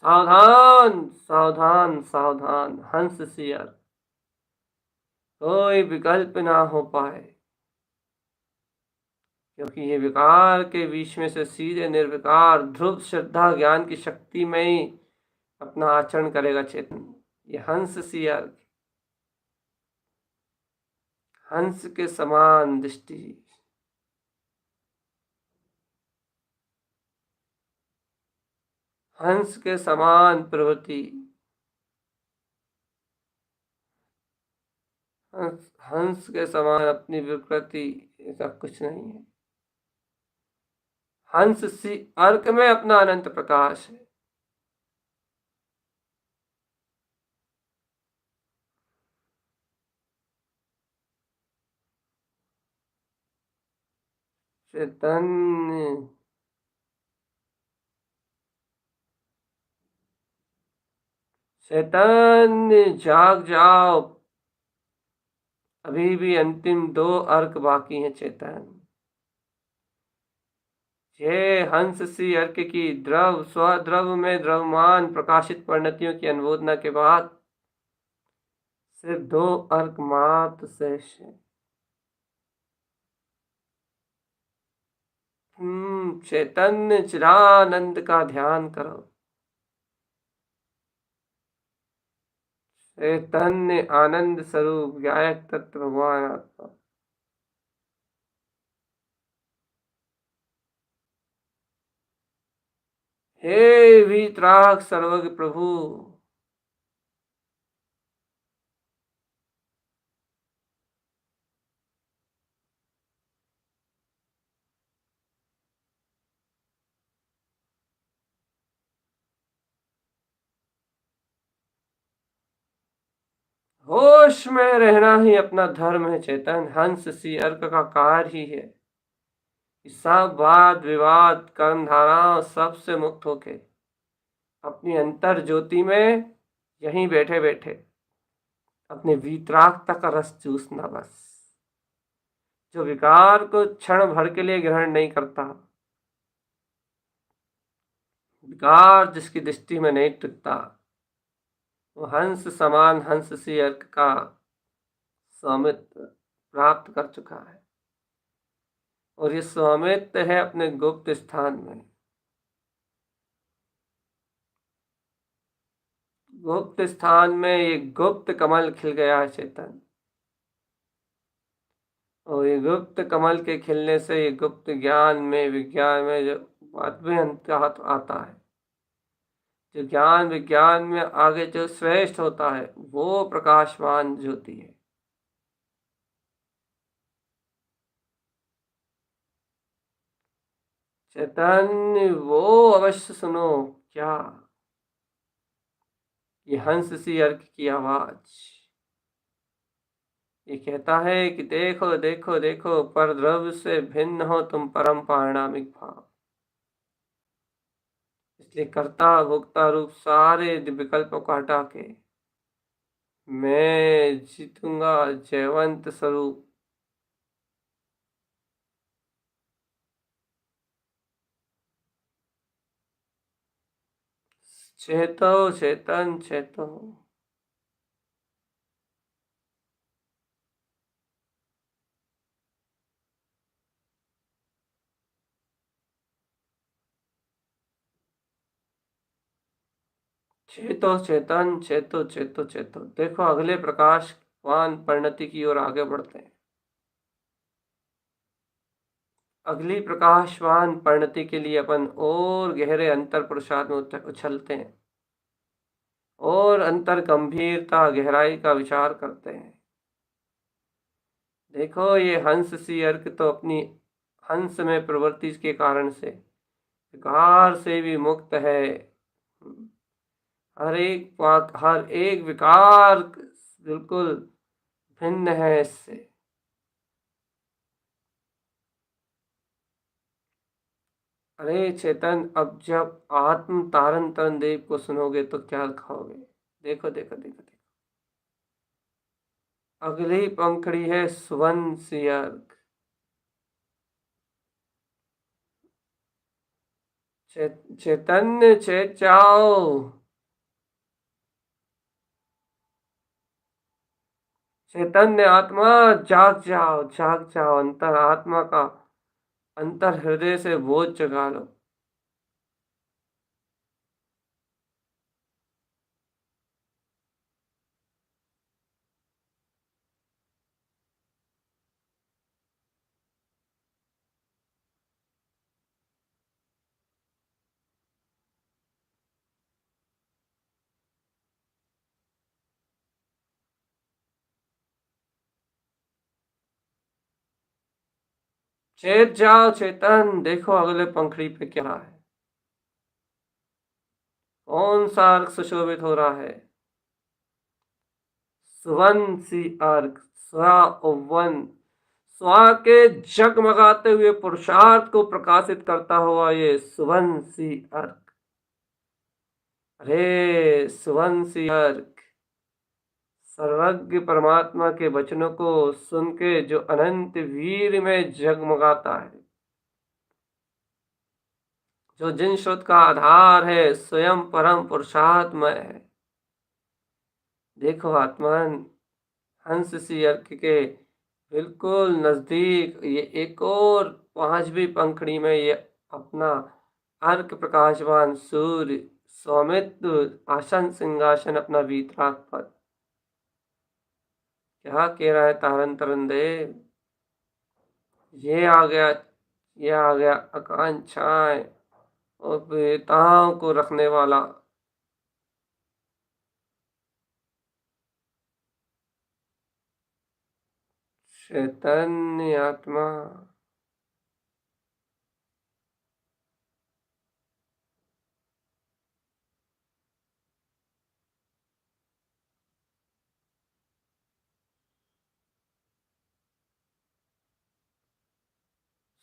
सावधान सावधान सावधान हंस सी अर्क, कोई विकल्प ना हो पाए, क्योंकि ये विकार के बीच में से सीधे निर्विकार ध्रुव श्रद्धा ज्ञान की शक्ति में ही अपना आचरण करेगा चेतन। ये हंस सी अर्क, हंस के समान दृष्टि, हंस के समान प्रवृत्ति, हंस के समान अपनी विकृति, ऐसा कुछ नहीं है। हंस सी अर्क में अपना अनंत प्रकाश है। चैतन्य, चैतन्य जाग जाओ, अभी भी अंतिम 2 अर्क बाकी हैं चैतन्य। ये हंस सी अर्क की द्रव स्वद्रव में द्रव्यमान प्रकाशित परिणतियों की अनुमोदना के बाद सिर्फ 2 अर्क मात्र शेष है। चैतन्य चिदानंद का ध्यान करो। चैतन्य आनंद स्वरूप गायक तत्व भगवान आत्मा। हे वीतराग सर्वज्ञ प्रभु, होश में रहना ही अपना धर्म है। चेतन हंस सी अर्क का कार्य ही है। सब वाद विवाद कर्म धाराओं सबसे मुक्त होके अपनी अंतर ज्योति में यहीं बैठे बैठे अपने वीतरागता का रस चूसना बस। जो विकार को क्षण भर के लिए ग्रहण नहीं करता, विकार जिसकी दृष्टि में नहीं टिकता, वो हंस समान हंस सी अर्क का स्वामित्व प्राप्त कर चुका है। और ये स्वामित्व है अपने गुप्त स्थान में। गुप्त स्थान में ये गुप्त कमल खिल गया है चेतन। और ये गुप्त कमल के खिलने से ये गुप्त ज्ञान में विज्ञान में जो अद्भुत अंतर्गत आता है, जो ज्ञान विज्ञान में आगे जो श्रेष्ठ होता है, वो प्रकाशमान ज्योति है। चैतन्य वो अवश्य सुनो क्या, ये हंस सी अर्क की आवाज ये कहता है कि देखो देखो देखो, पर द्रव्य से भिन्न हो तुम परम पारिणामिक भाव। इसलिए कर्ता भोक्ता रूप सारे विकल्पों को हटा के मैं जीतूंगा जयवंत स्वरूप। चेतो चेतन चेतो, चेतो चेतन चेतो चेतो चेतो। देखो अगले प्रकाशवान परिणति की ओर आगे बढ़ते हैं। अगली प्रकाशवान परिणति के लिए अपन और गहरे अंतर प्रसाद में उछलते हैं और अंतर गंभीरता गहराई का विचार करते हैं। देखो ये हंस सी अर्क तो अपनी हंस में प्रवृत्ति के कारण से विकार से भी मुक्त है। हर एक विकार बिल्कुल भिन्न है इससे। अरे चेतन, अब जब आत्म तारन तरण देव को सुनोगे तो क्या खाओगे। देखो देखो देखो देखो, अगली पंखड़ी है सुवन सी अर्क। चैतन्य चेत जाओ, चैतन्य आत्मा जाग जाओ, अंतर आत्मा का अंतर हृदय से बोझ जगा लो। चेत जाओ चेतन, देखो अगले पंखुड़ी पे क्या है। कौन सा अर्क सुशोभित हो रहा है? सुवंशी अर्क, स्वन, स्वा के जगमगाते हुए पुरुषार्थ को प्रकाशित करता हुआ ये सुवंशी अर्क। अरे सुवंशी अर्क, सर्वज्ञ परमात्मा के वचनों को सुन के जो अनंत वीर में जगमगाता है, जो जिन श्रुत का आधार है, स्वयं परम पुरुषात्मा है। देखो आत्मन, हंस सी अर्क के बिल्कुल नजदीक ये एक और पांचवी पंखड़ी में ये अपना अर्क प्रकाशवान सूर्य, स्वामित्व, आसन सिंहासन, अपना वीतराग पद। क्या कह रहा है तारन तरन देव? ये आ गया, ये आ गया आकांक्षाएं और प्रेताओं को रखने वाला। चैतन्य आत्मा।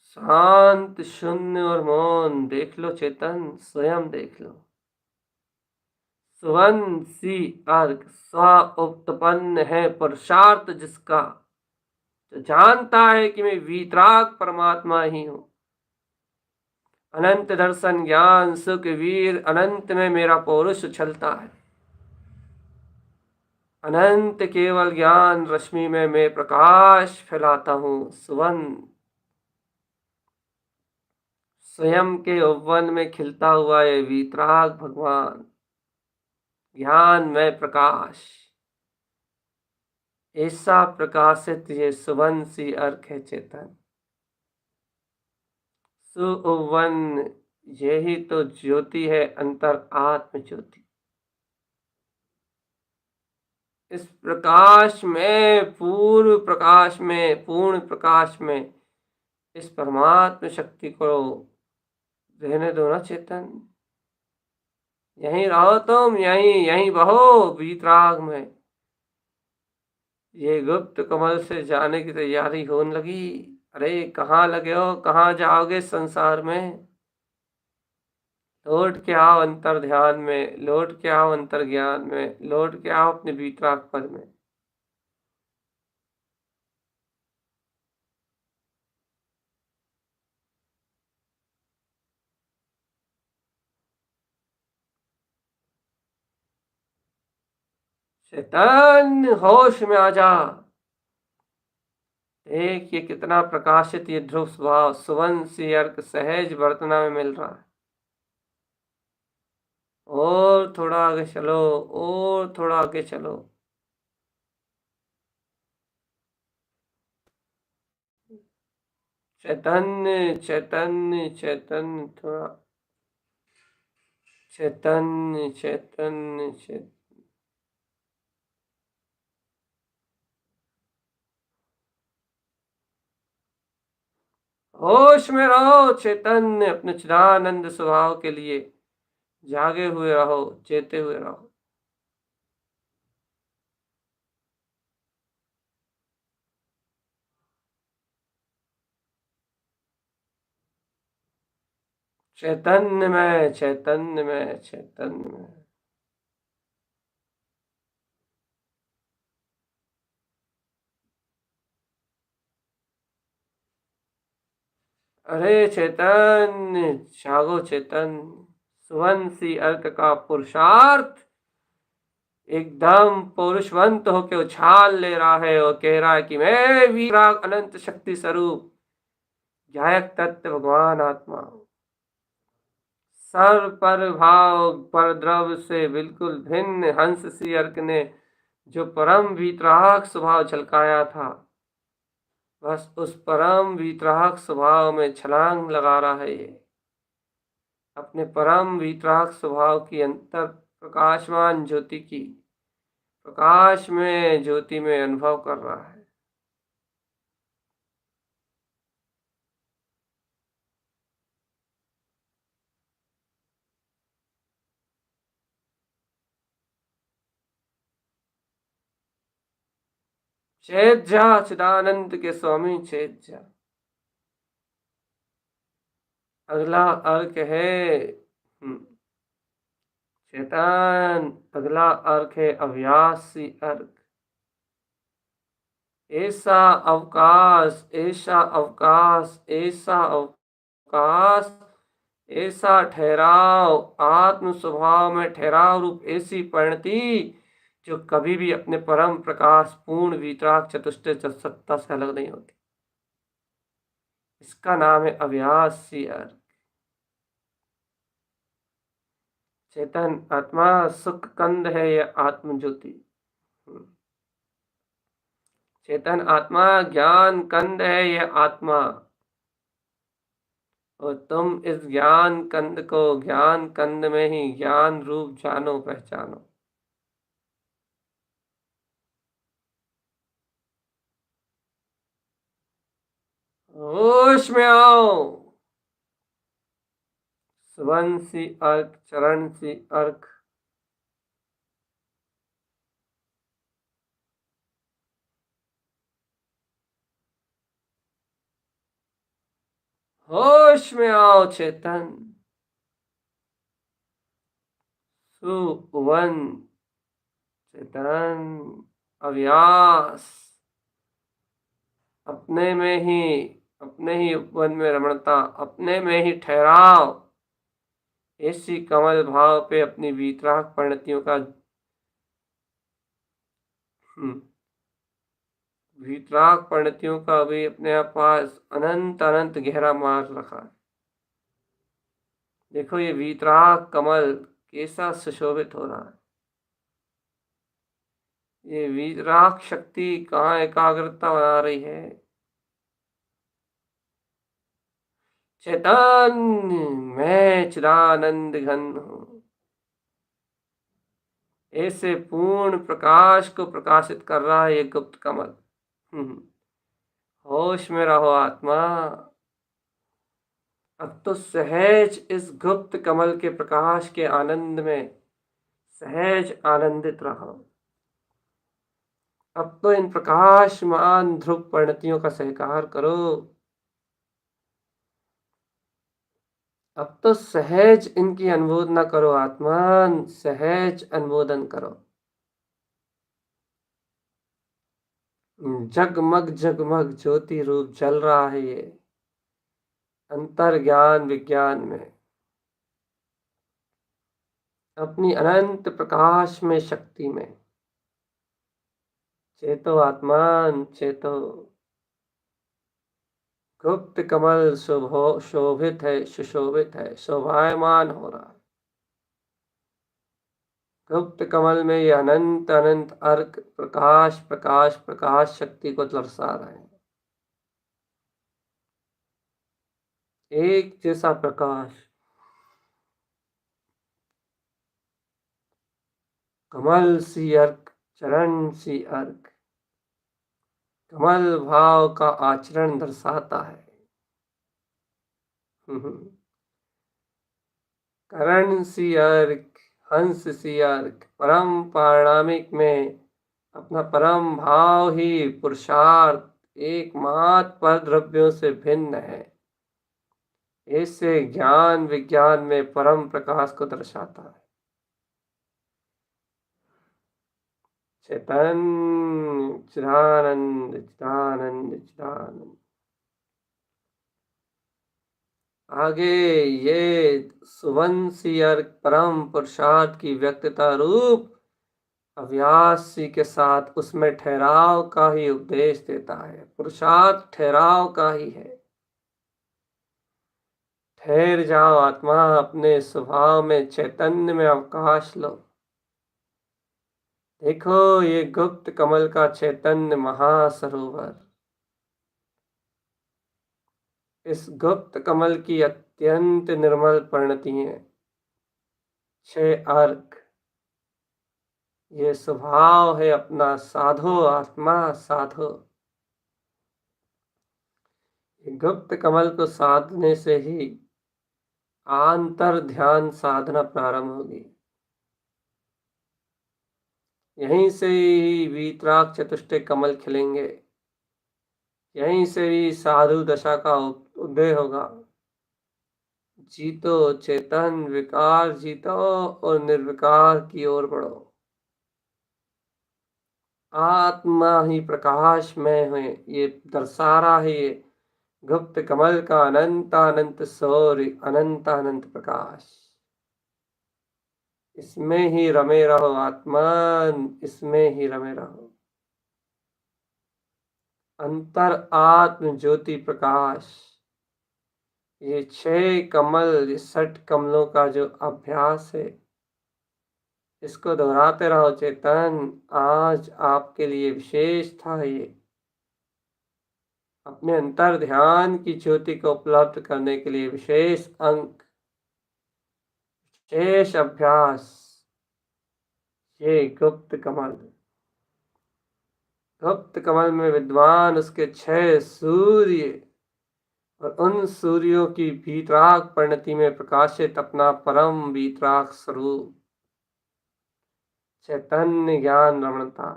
शांत, शून्य और मौन। देख लो चेतन, स्वयं देख लो। सुवंशी अर्क, स्व उत्पन्न है पुरुषार्थ जिसका, जो जानता है कि मैं वीतराग परमात्मा ही हूं। अनंत दर्शन ज्ञान सुख वीर, अनंत में मेरा पौरुष उछलता है। अनंत केवल ज्ञान रश्मि में मैं प्रकाश फैलाता हूं। सुवन, स्वयं के यौवन में खिलता हुआ ये वीतराग भगवान, ज्ञान में प्रकाश, ऐसा प्रकाशित ये सुवंशी अर्क है चेतन। सुवन, यही तो ज्योति है, अंतर आत्म ज्योति। इस प्रकाश में, पूर्व प्रकाश में, पूर्ण प्रकाश में इस परमात्म शक्ति को रहने दो ना चेतन। यहीं रहो तुम, यहीं यहीं बहो वीतराग में। ये गुप्त कमल से जाने की तैयारी होने लगी। अरे कहाँ लगे हो, कहाँ जाओगे संसार में? लौट के आओ अंतर ध्यान में, लौट के आओ अंतर ज्ञान में, लौट के आओ अपने वीतराग पद में। चेतन होश में आ जा। देख ये कितना प्रकाशित ये ध्रुव स्वभाव सुवंशी अर्क सहज वर्तना में मिल रहा है। और थोड़ा आगे चलो, और थोड़ा आगे चलो। चैतन्य चैतन्य चैतन्य, थोड़ा चैतन्य चैतन्य चैतन्य। होश में रहो चैतन्य, अपने चिदानंद स्वभाव के लिए जागे हुए रहो, चेते हुए रहो। चैतन्य में, चैतन्य में, चैतन्य में। अरे चैतन्य, जागो चैतन्य। सुवंशी अर्क का पुरुषार्थ एकदम पौरुषवंत होके उछाल ले रहा है और कह रहा है कि मैं वीराग अनंत शक्ति स्वरूप गायक तत्व भगवान आत्मा हूं। सर्व पर भाव पर द्रव से बिल्कुल भिन्न हंस सी अर्क ने जो परम वीतराग स्वभाव झलकाया था, बस उस परम वीतराग स्वभाव में छलांग लगा रहा है ये। अपने परम वीतराग स्वभाव की अंतर प्रकाशमान ज्योति की प्रकाश में, ज्योति में अनुभव कर रहा है। चेतजा चिदानंद के स्वामी चेतजा। अगला अर्क है चेतन। अगला अर्क है अव्यासी अर्क। ऐसा अवकाश, ऐसा अवकाश, ऐसा अवकाश, ऐसा ठहराव, आत्म स्वभाव में ठहराव रूप ऐसी परिणति जो कभी भी अपने परम प्रकाश पूर्ण वीतराग चतुष्टय सत्ता से अलग नहीं होती। इसका नाम है अव्यासी अर्क। चेतन आत्मा सुख कंद है यह आत्म ज्योति। चेतन आत्मा ज्ञान कंद है यह आत्मा। और तुम इस ज्ञान कंद को ज्ञान कंद में ही ज्ञान रूप जानो पहचानो। होश में आओ। सुवंशी अर्क, चरण सी अर्क। होश में आओ चेतन। सुवन चेतन अव्यास। अपने में ही, अपने ही उपवन में रमणता, अपने में ही ठहराव, ऐसी कमल भाव पे अपनी वीतराग परिणतियों का वीतराग परिणतियों का भी अपने पास अनंत अनंत गहरा मार्ग रखा है। देखो ये वीतराग कमल कैसा सुशोभित हो रहा है। ये वीतराग शक्ति कहाँ एकाग्रता बना रही है। चैतन्य मैं चिदानंद घन हूं, ऐसे पूर्ण प्रकाश को प्रकाशित कर रहा है ये गुप्त कमल। होश में रहो आत्मा। अब तो सहज इस गुप्त कमल के प्रकाश के आनंद में सहज आनंदित रहो। अब तो इन प्रकाशमान ध्रुव परिणतियों का सहकार करो। अब तो सहज इनकी अनुमोदना करो आत्मान, सहज अनुमोदन करो। जगमग जगमग ज्योति रूप जल रहा है ये अंतर ज्ञान विज्ञान में, अपनी अनंत प्रकाश में शक्ति में। चेतो आत्मान चेतो। गुप्त कमल शोभित है, सुशोभित है, शोभायमान हो रहा है। गुप्त कमल में ये अनंत अनंत अर्क प्रकाश प्रकाश प्रकाश शक्ति को दर्शा रहे हैं। एक जैसा प्रकाश, कमल सी अर्क, चरण सी अर्क, कमल भाव का आचरण दर्शाता है। करण सी अर्क, हंस सी अर्क, परम पारणामिक में अपना परम भाव ही पुरुषार्थ एकमात्र पर द्रव्यों से भिन्न है। ऐसे ज्ञान विज्ञान में परम प्रकाश को दर्शाता है। चैतन्य चिदानंद चिदानंद चिदानंद। आगे ये सुवंशी अर्क परम पुरुषार्थ की व्यक्तता रूप अव्यासी के साथ उसमें ठहराव का ही उपदेश देता है। पुरुषार्थ ठहराव का ही है। ठहर जाओ आत्मा, अपने स्वभाव में चैतन्य में अवकाश लो। देखो ये गुप्त कमल का चैतन्य महासरोवर, इस गुप्त कमल की अत्यंत निर्मल परिणतियां, 6 अर्क। ये स्वभाव है अपना, साधो आत्मा साधो। गुप्त कमल को साधने से ही आंतर ध्यान साधना प्रारंभ होगी। यहीं से ही वीतराग चतुष्टय कमल खिलेंगे, यहीं से ही साधु दशा का उदय होगा। जीतो चेतन, विकार जीतो और निर्विकार की ओर बढ़ो। आत्मा ही प्रकाश में है, ये दर्शा रहा है ये गुप्त कमल का अनंत अनंत सौर्य, अनंत अनंत प्रकाश। इसमें ही रमे रहो आत्मन, इसमें ही रमे रहो। अंतर आत्म ज्योति प्रकाश, ये 6 कमल, ये 6 कमलों का जो अभ्यास है, इसको दोहराते रहो चेतन। आज आपके लिए विशेष था ये, अपने अंतर ध्यान की ज्योति को उपलब्ध करने के लिए विशेष अंक, विशेष अभ्यास, ये गुप्त कमल। गुप्त कमल में विद्वान उसके 6 सूर्य और उन सूर्यों की वीतराग परिणति में प्रकाशित अपना परम वीतराग स्वरूप चैतन्य ज्ञान रमणता।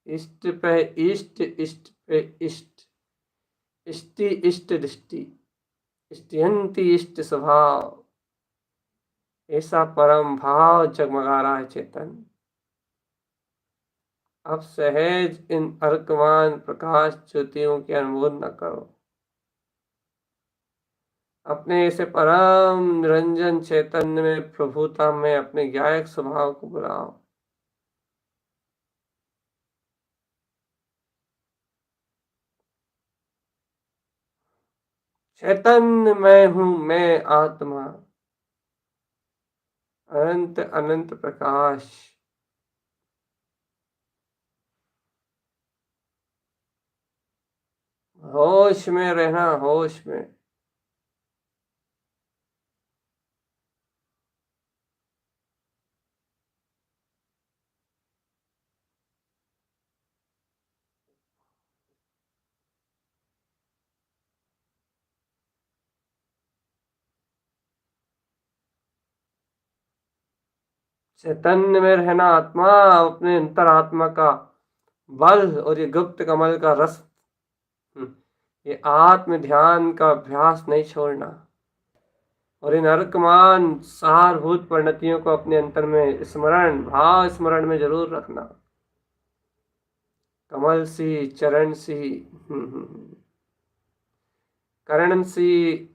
इष्ट पे इष्ट, इष्ट पे इष्ट, इष्टि इष्ट दृष्टि, इष्टयंती इष्ट स्वभाव, ऐसा परम भाव जगमगा रहा है चेतन। अब सहज इन अर्कमान प्रकाश ज्योतियों की अनुभूति न करो, अपने ऐसे परम निरंजन चैतन्य में, प्रभुता में अपने ज्ञायक स्वभाव को बुलाओ। चैतन्य मैं हूं, मैं आत्मा, अनंत अनंत प्रकाश। होश में रहना, होश में। चैतन्य में रहना आत्मा, अपने अंतर आत्मा का बल और ये गुप्त कमल का रस, ये आत्म ध्यान का अभ्यास नहीं छोड़ना, और इन अर्कमान सारभूत परिणतियों को अपने अंतर में स्मरण, भाव स्मरण में जरूर रखना। कमल सी, चरण सी, करण सी,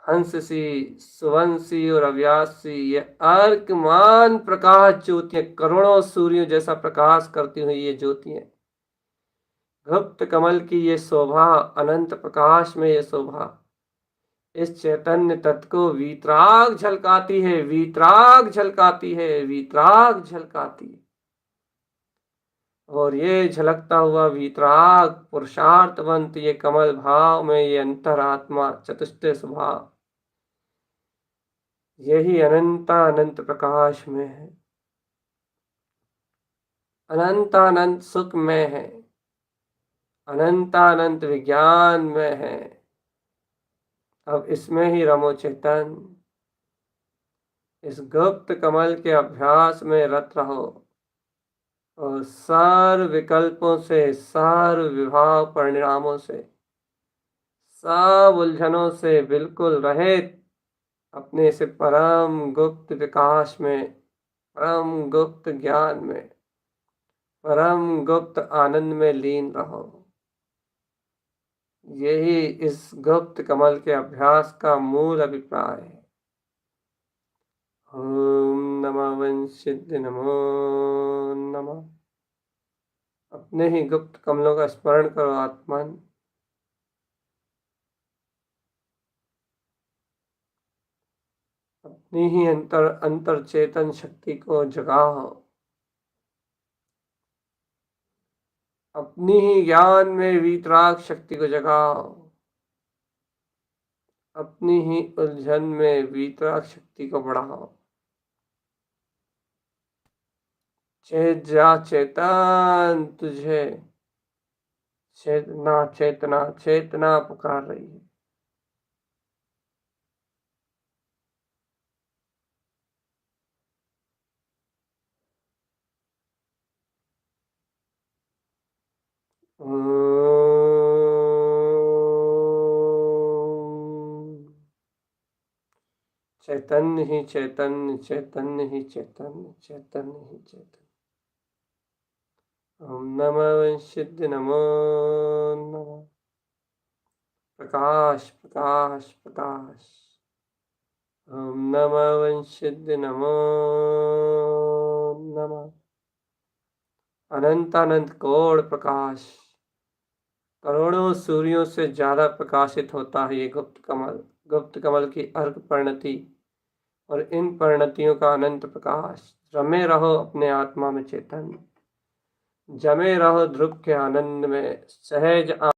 हंस सी, सुवन सी और अव्यास सी, ये अर्कमान प्रकाश ज्योतियां, करोड़ों सूर्यों जैसा प्रकाश करती हुई ये ज्योतियां, गुप्त कमल की ये शोभा, अनंत प्रकाश में ये शोभा, इस चैतन्य तत्व को वीतराग झलकाती है, वीतराग झलकाती है, वीतराग झलकाती है। और ये झलकता हुआ वीतराग पुरुषार्थवंत ये कमल भाव में, ये अंतरात्मा चतुष्टय स्वभाव, यही अनंत प्रकाश में है, अनंत सुख में है, अनंत विज्ञान में है। अब इसमें ही रमो चेतन, इस गुप्त कमल के अभ्यास में रत रहो, और सर्व विकल्पों से, सर्व विभाव परिणामों से, सब उलझनों से बिल्कुल रहित अपने से परम गुप्त विकास में, परम गुप्त ज्ञान में, परम गुप्त आनंद में लीन रहो। यही इस गुप्त कमल के अभ्यास का मूल अभिप्राय है। ओम नमः वंशिद्ध नमो नमः। अपने ही गुप्त कमलों का स्मरण करो आत्मन। अपनी ही अंतर चेतन शक्ति को जगाओ, अपनी ही ज्ञान में वीतराग शक्ति को जगाओ, अपनी ही उलझन में वीतराग शक्ति को बढ़ाओ। चेत जा चेतन, तुझे चेतना चेतना चेतना पुकार रही है। चैतन्य ही चैतन्य, चैतन्य ही चैतन्य, चैतन्य ही चैतन्य। ओम नमः वंशिद्ध नमो नमः। प्रकाश प्रकाश प्रकाश। ओम नमः वंशिद्ध नमो नमः। अनंत अनंत कोण प्रकाश, करोड़ों सूर्यों से ज्यादा प्रकाशित होता है ये गुप्त कमल। गुप्त कमल की अर्घ परिणति और इन परिणतियों का अनंत प्रकाश। रमे रहो अपने आत्मा में चैतन्य, जमे रहो ध्रुव के आनंद में, सहज